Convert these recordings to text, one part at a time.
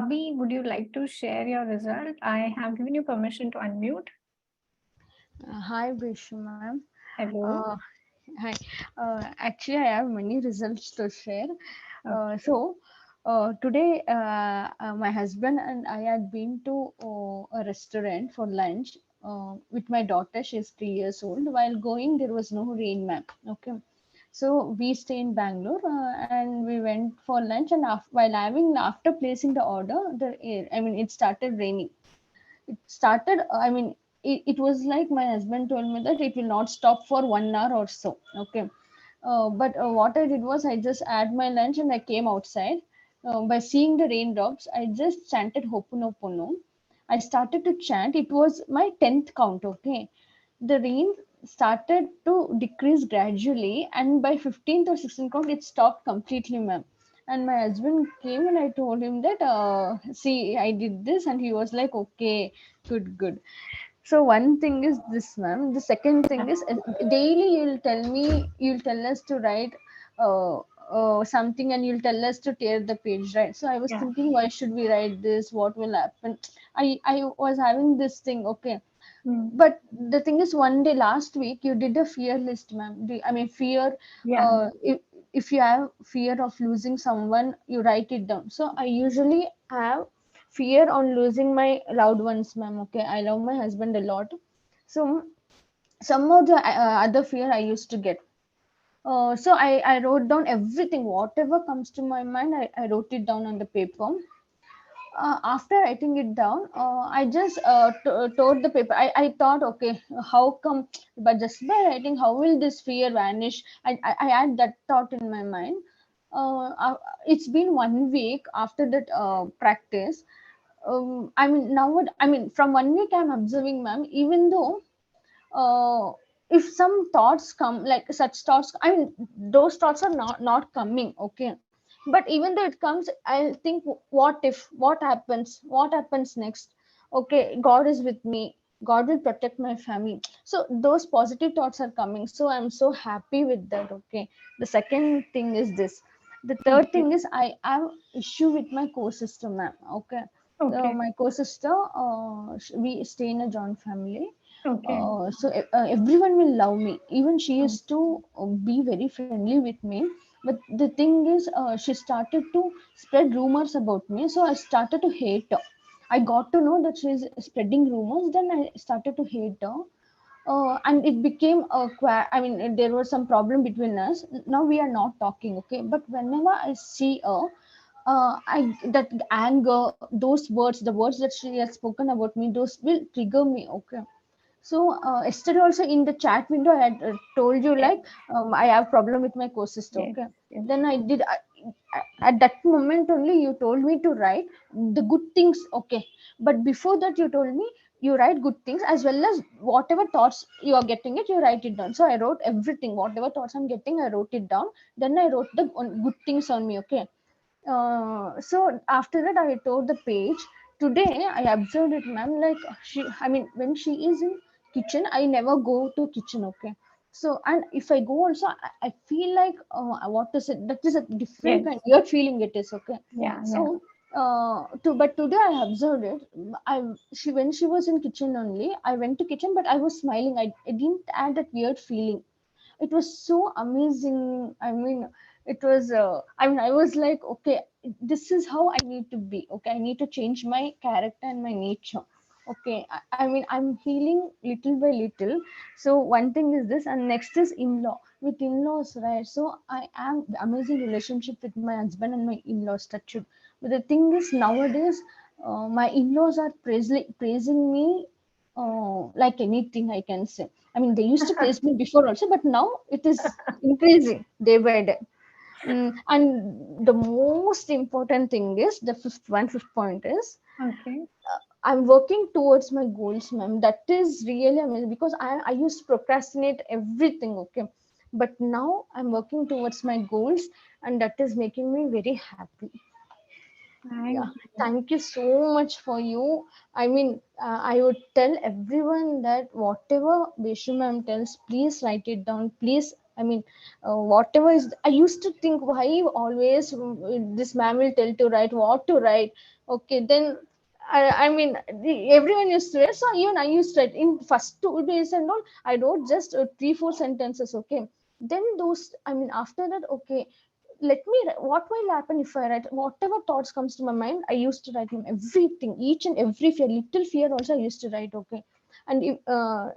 Abhi, would you like to share your result? I have given you permission to unmute. Hi, Beshu ma'am. Hello. Uh, Hi. Actually, I have many results to share. Okay. Today, my husband and I had been to a restaurant for lunch with my daughter. She's 3 years old. While going, there was no rain, ma'am. Okay. So we stay in Bangalore and we went for lunch. And after placing the order, it started raining. It was like my husband told me that it will not stop for 1 hour or so. Okay. But what I did was I just had my lunch and I came outside. By seeing the raindrops, I just chanted Hoponopono. I started to chant. It was my 10th count. Okay. The rain started to decrease gradually, and by 15th or 16th count, it stopped completely, ma'am. And my husband came and I told him that, see, I did this, and he was like, okay, good, good. So one thing is this, ma'am. The second Yeah. thing is daily you'll tell us to write uh, something, and you'll tell us to tear the page, right? So I was Yeah. thinking, why should we write this? What will happen? I was having this thing, okay. Hmm. But the thing is, one day last week you did a fear list, ma'am. Fear. Yeah. If you have fear of losing someone, you write it down. So I usually have fear on losing my loved ones, ma'am. Okay, I love my husband a lot. So some of the other fear I used to get. So I wrote down everything, whatever comes to my mind. I wrote it down on the paper. After writing it down, I just tore the paper. I thought, okay, how come? But just by writing, how will this fear vanish? I had that thought in my mind. It's been 1 week after that practice. From 1 week, I'm observing, ma'am, even though if some thoughts come, like such thoughts, those thoughts are not coming, okay. But even though it comes, I think, what if, what happens next? Okay, God is with me, God will protect my family. So those positive thoughts are coming, so I'm so happy with that, okay. The second thing is this. The third Okay. thing is, I have issue with my co-sister, ma'am. Okay. Okay. My co-sister, we stay in a joint family. Okay. Everyone will love me. Even she Hmm. used to be very friendly with me. But the thing is, she started to spread rumors about me. So I started to hate her. I got to know that she is spreading rumors. Then I started to hate her. And it became there was some problem between us. Now we are not talking, okay. But whenever I see her, I that anger, those words, the words that she has spoken about me, those will trigger me, okay. So yesterday also in the chat window, I had told you Yes. like, I have problem with my co-sister. Yes. Okay, Yes. then at that moment only you told me to write the good things. Okay, but before that you told me you write good things as well as whatever thoughts you are getting it, you write it down. So I wrote everything, whatever thoughts I'm getting, I wrote it down. Then I wrote the good things on me. Okay, so after that, I tore the page. Today, I observed it, ma'am. Like when she is in kitchen, I never go to kitchen. Okay. So, and if I go also, I feel like, what is it? That is a different Yes. kind. You're feeling it is okay. Yeah. Yeah. So, but today I observed it. When she was in kitchen only, I went to kitchen, but I was smiling. I didn't add that weird feeling. It was so amazing. I was like, okay, this is how I need to be. Okay, I need to change my character and my nature. Okay, I'm healing little by little. So one thing is this, and next is in-law. With in-laws, right? So I am amazing relationship with my husband and my in-laws, touched. But the thing is, nowadays, my in-laws are praising me, like anything I can say. I mean, they used to praise me before also, but now it is increasing day by day. And the most important thing is the fifth point is, Okay. I'm working towards my goals, ma'am. That is really amazing because I used to procrastinate everything, okay. But now I'm working towards my goals, and that is making me very happy. Yeah, Thank you. thank you so much for you. I would tell everyone that whatever Beshu ma'am tells, please write it down. Please, whatever is. I used to think, why always this ma'am will tell to write, what to write. Okay, then I mean, everyone used to write. So even I used to write in first 2 days and all. I wrote just 3 4 sentences. Okay, then those. I mean, after that, okay, what will happen if I write whatever thoughts comes to my mind? I used to write them everything, each and every fear, little fear also I used to write. Okay, and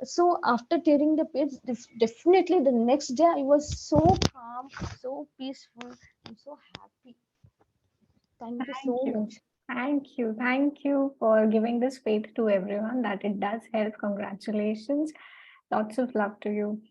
so after tearing the page, definitely the next day I was so calm, so peaceful, and so happy. Thank you Thank so you. much. Thank you. Thank you for giving this faith to everyone that it does help. Congratulations. Lots of love to you.